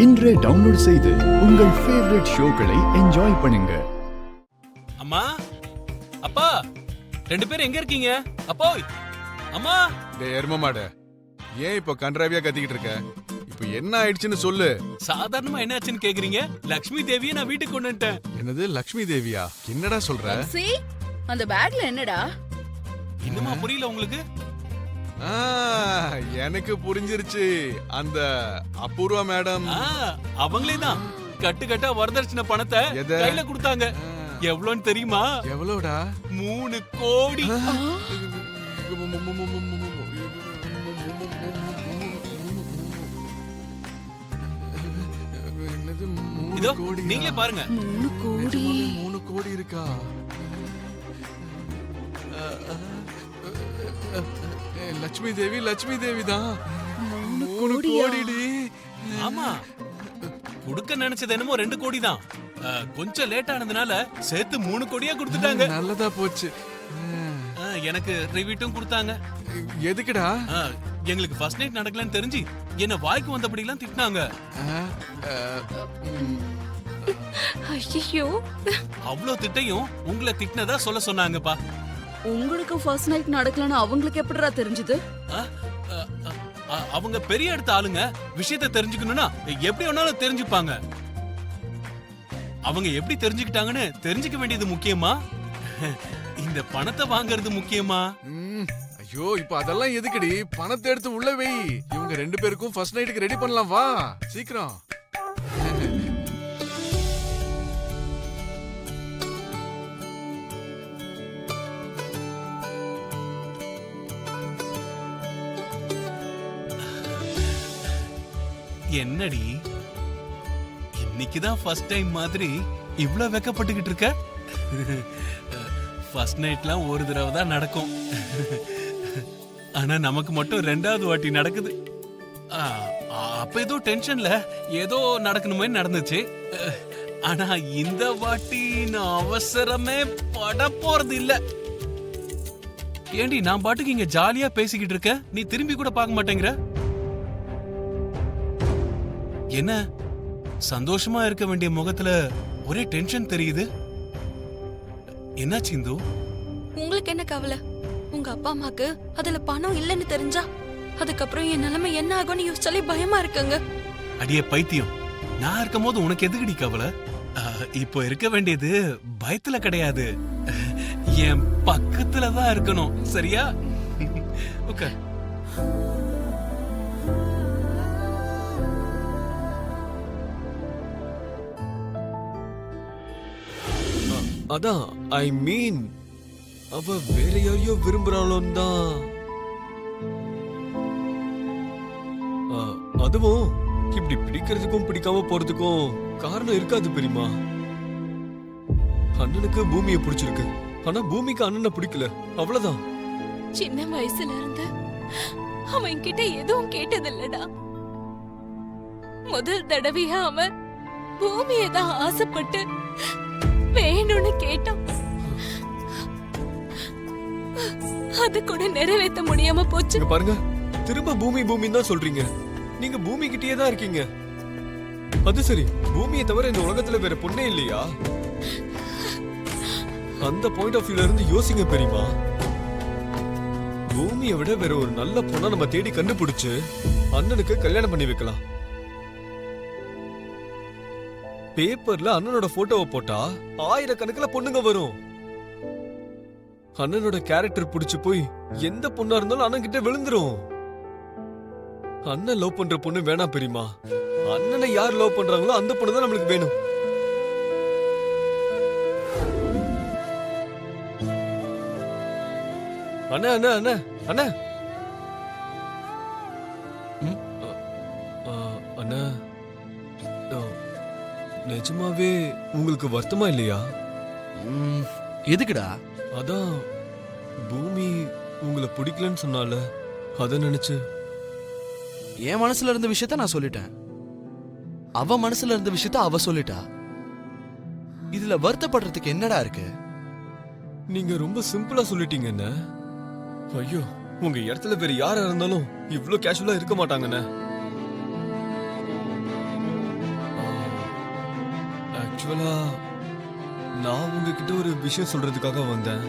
இன்றே டவுன்லோட் செய்து உங்கள் ஃபேவரட் ஷோக்களை என்ஜாய் பண்ணுங்க. அம்மா, அப்பா, ரெண்டு பேரும் எங்க இருக்கீங்க? அப்பா, அம்மா. டேய் எரும மாடு, ஏன் இப்போ கன்றாவியா கத்திக்கிட்டு இருக்க? இப்போ என்ன ஆயிடுச்சுன்னு சொல்லு. சாதாரணமா என்ன ஆச்சுன்னு கேக்குறீங்க? லக்ஷ்மி தேவியை நான் வீட்டுக்கு கொண்டு வந்துட்டேன். என்னது லக்ஷ்மி தேவியா? என்னடா சொல்ற? அந்த பேக்ல என்னடா? இன்னுமா புரியல உங்களுக்கு? எனக்கு புரிஞ்சிருச்சு. அந்த அபூர்வா மேடம் அவங்களே தான் கட்டு கட்டா வரதட்சணை பணத்தை கையில கொடுத்தாங்க. எவ்வளவுன்னு தெரியுமா? எவ்வளவுடா? 3 கோடி. இதோ நீங்களே பாருங்க. 3 கோடி இருக்கா? லட்சுமி தேவி, லட்சுமி தேவி தான். 3 கோடிடி. ஆமா, கொடுக்க நினைச்சது என்னமோ 2 கோடி தான். கொஞ்சம் லேட் ஆனதுனால சேர்த்து 3 கோடியா கொடுத்துட்டாங்க. நல்லதா போச்சு. எனக்கு ரிவீட்டும் கொடுத்தாங்க. எதுக்குடா? எங்களுக்கு ஃபர்ஸ்ட் நைட் நடக்கலன்னு தெரிஞ்சு என்ன வாய்க்கு வந்தபடி எல்லாம் திட்டினாங்க. ஐயோ, அவ்வளவு திட்டையும் உங்களை திட்டினதா சொல்ல சொன்னாங்கப்பா. உங்களுக்கு ஃபர்ஸ்ட் நைட் நடக்கலன்னு அவங்களுக்கு எப்படிடா தெரிஞ்சது? அவங்க பெரிய இடத்து ஆளுங்க, விஷயத்தை தெரிஞ்சுக்கணும்னா எப்படி வேணாலும் தெரிஞ்சுப்பாங்க. அவங்க எப்படி தெரிஞ்சுக்கிட்டாங்கன்னு தெரிஞ்சுக்க வேண்டியது முக்கியமா, இந்த பணத்தை வாங்குறது முக்கியமா? ஐயோ, இப்ப அதெல்லாம் எதுக்குடி? பணத்தை எடுத்து உள்ள வை. இவங்க 2 பேருக்கும் ஃபர்ஸ்ட் நைட்டுக்கு ரெடி பண்ணலாம். வா சீக்கிரம். என்னடி இன்னைக்குதான் ஃபர்ஸ்ட் டைம் மாதிரி இவ்ளோ வெக்கப்பட்டுக்கிட்டு இருக்க? ஃபர்ஸ்ட் நைட்லாம் ஒரு தடவை தான் நடக்கும். ஆனா நமக்கு மட்டும் 2வது வாட்டி நடக்குது. அப்ப ஏதோ டென்ஷன்ல ஏதோ நடக்கணுமே நடந்துச்சு. ஆனா இந்த வாட்டி நான் அவசரமே பட போறது இல்ல. ஏண்டி நான் பாட்டுக்கு இங்க ஜாலியா பேசிக்கிட்டு இருக்க, நீ திரும்பி கூட பார்க்க மாட்டேங்கிற? என்ன சந்தோஷமா இருக்க வேண்டிய முகத்துல ஒரே டென்ஷன் தெரியுது. என்னாச்சு இந்து? உங்களுக்கு என்ன கவலை? உங்க அப்பா அம்மாக்கு அதுல பணம் இல்லைன்னு தெரிஞ்சா அதுக்கப்புறம் என் நிலைமை என்ன ஆகும்னு யோசிச்சாலே பயமா இருக்குங்க. அடியே பைத்தியம், நான் இருக்கும் போது உனக்கு எதுக்குடி கவலை? இப்போ இருக்க வேண்டியது பயத்துல கிடையாது, என் பக்கத்துல தான் இருக்கணும். சரியா? ஓகே. அதான் ஐ மீன் அவ வேற யாரையோ விரும்புறாளோன்னு தான். அதுவும் இப்படி பிடிக்கிறதுக்கும் பிடிக்காம போறதுக்கும் காரணம் இருக்காது பெரியமா. அண்ணனுக்கு பூமியை பிடிச்சிருக்கு, ஆனா பூமிக்கு அண்ணனை பிடிக்கல, அவ்வளவுதான். சின்ன வயசுல இருந்து அவன் கிட்ட எதுவும் கேட்டதில்லடா. முதல் தடவையா அவன் பூமியை தான் ஆசைப்பட்டு வேணும்னு கேட்டான். அது கூட நிறைவேற்ற முடியாம போச்சு. பாருங்க, திரும்ப பூமி பூமின்னு தான் சொல்றீங்க. நீங்க பூமி கிட்டயே தான் இருக்கீங்க. அது சரி, பூமியை தவிர இந்த உலகத்துல வேற பொண்ணே இல்லையா? அந்த பாயிண்ட் ஆஃப் வியூல இருந்து யோசிங்க பெரியமா. பூமியை விட வேற ஒரு நல்ல பொண்ணை நம்ம தேடி கண்டுபிடிச்சு அண்ணனுக்கு கல்யாணம் பண்ணி வைக்கலாம். பேப்பர்ல அண்ணனோட போட்டோவை போட்டா 1000கணக்கில் பொண்ணுங்க வரும். அண்ணனோட கேரக்டர் புடிச்சு போய் எந்த பொண்ணா இருந்தாலும் அண்ணன் கிட்ட விழுந்துரும். அண்ணன் லவ் பண்ற பொண்ணு வேணாம் பெரியமா. அண்ணனை யார் லவ் பண்றாங்களோ அந்த பொண்ணு தான் நம்மளுக்கு வேணும். அண்ணா அண்ணா அண்ணா அண்ணா அண்ணா, நிஜமாவே உங்களுக்கு வருத்தமா இல்லையா? எதுக்குடா? அதான் பூமி உங்களை பிடிக்கலன்னு சொன்னால அத நினைச்சு. என் மனசுல இருந்த விஷயத்த நான் சொல்லிட்டேன், அவ மனசுல இருந்த விஷயத்த அவ சொல்லிட்டா. இதுல வருத்தப்படுறதுக்கு என்னடா இருக்கு? நீங்க ரொம்ப சிம்பிளா சொல்லிட்டீங்க என்ன. ஐயோ, உங்க இடத்துல வேற யாரா இருந்தாலும் இவ்ளோ கேஷுவலா இருக்க மாட்டாங்கண்ணே. ஆக்சுவலா நான் உங்ககிட்ட ஒரு விஷயம் சொல்றதுக்காக வந்தேன்.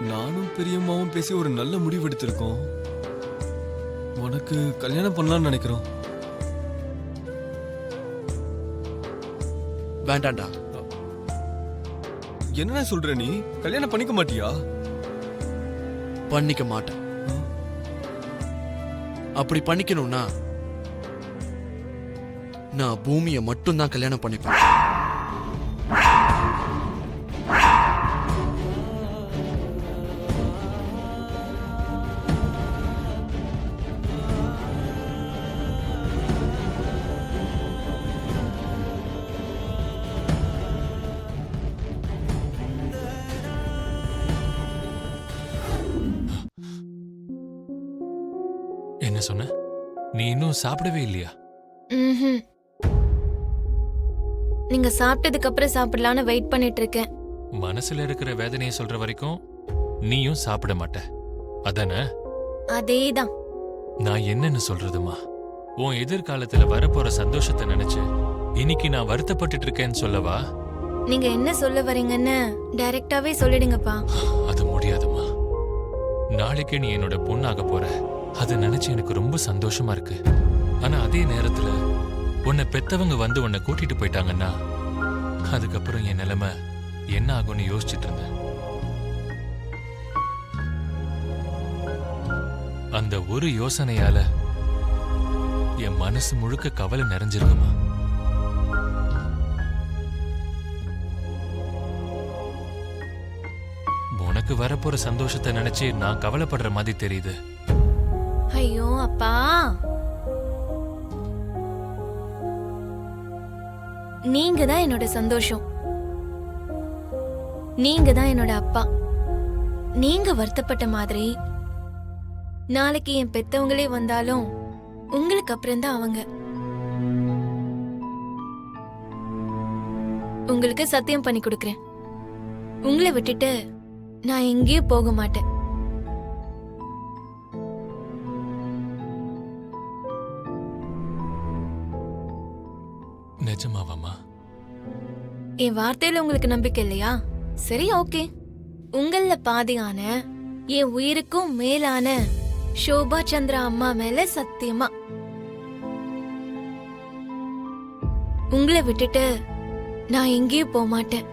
நானும் பெரியம்மாவும் பேசி ஒரு நல்ல முடிவு எடுத்திருக்கோம். உனக்கு கல்யாணம் பண்ணலாம்னு நினைக்கிறோம். வேண்டாண்டா. என்ன சொல்ற நீ? கல்யாணம் பண்ணிக்க மாட்டியா? பண்ணிக்க மாட்டேன். அப்படி பண்ணிக்கணும்னா நான் பூமியை மட்டும்தான் கல்யாணம் பண்ணிப்பேன். என்ன சொன்ன? நீ இன்னும் சாப்பிடவே இல்லையா? ம்ஹும். நீங்க சாப்பிட்டதுக்கு அப்புறம் சாப்பிடலான்னு வெயிட் பண்ணிட்டு இருக்கேன். மனசுல இருக்கிற வேதனையை சொல்ற வரைக்கும் நீயும் சாப்பிட மாட்ட அதானே? அதேதான். நான் என்னன்னு சொல்றதுமா? உன் எதிர்காலத்துல வரப்போற சந்தோஷத்தை நினைச்சு இன்னைக்கு நான் வருத்தப்பட்டுட்டு இருக்கேன்னு சொல்லவா? நீங்க என்ன சொல்ல வரீங்கன்னு டைரக்டாவே சொல்லிடுங்கப்பா. அது முடியாதுமா. நாளைக்கே நீ என்னோட பொண்ணாக போற. அதை நினைச்சு எனக்கு ரொம்ப சந்தோஷமா இருக்கு. ஆனா அதே நேரத்துல உன்னை பெத்தவங்க வந்து உன்னை கூட்டிட்டு போயிட்டாங்கன்னா அதுக்கப்புறம் என் நிலைமை என்ன ஆகும்னு யோசிச்சுட்டு இருந்தேன். அந்த ஒரு யோசனையால என் மனசு முழுக்க கவலை நிறைஞ்சிருக்குமா. உனக்கு வரப்போற சந்தோஷத்தை நினைச்சு நான் கவலைப்படுற மாதிரி தெரியுது. ஐயோ அப்பா, நீங்க தான் என்னோட சந்தோஷம். நீங்க தான் என்னோட அப்பா. நீங்க வருத்தப்பட்ட மாதிரி நாளைக்கு என் பெத்தவங்களே வந்தாலும் உங்களுக்கு அப்புறம் தான் அவங்க. உங்களுக்கு சத்தியம் பண்ணி கொடுக்கறேன், உங்களை விட்டுட்டு நான் எங்கேயும் போக மாட்டேன். நிஜமாவாமா? என் வார்த்தையில உங்களுக்கு நம்பிக்கை இல்லையா? சரி, ஓகே. உங்கள பாதியான என் உயிருக்கும் மேலான ஷோபா சந்திரா அம்மா மேல சத்தியமா உங்களை விட்டுட்டு நான் எங்கேயும் போக மாட்டேன்.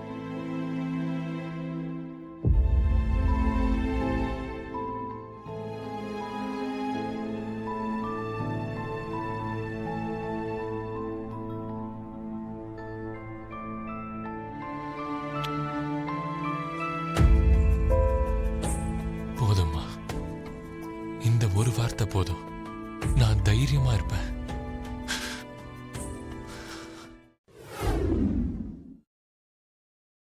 போதும்மா, இந்த ஒரு வார்த்தை போதும். நான் தைரியமா இருப்பேன்.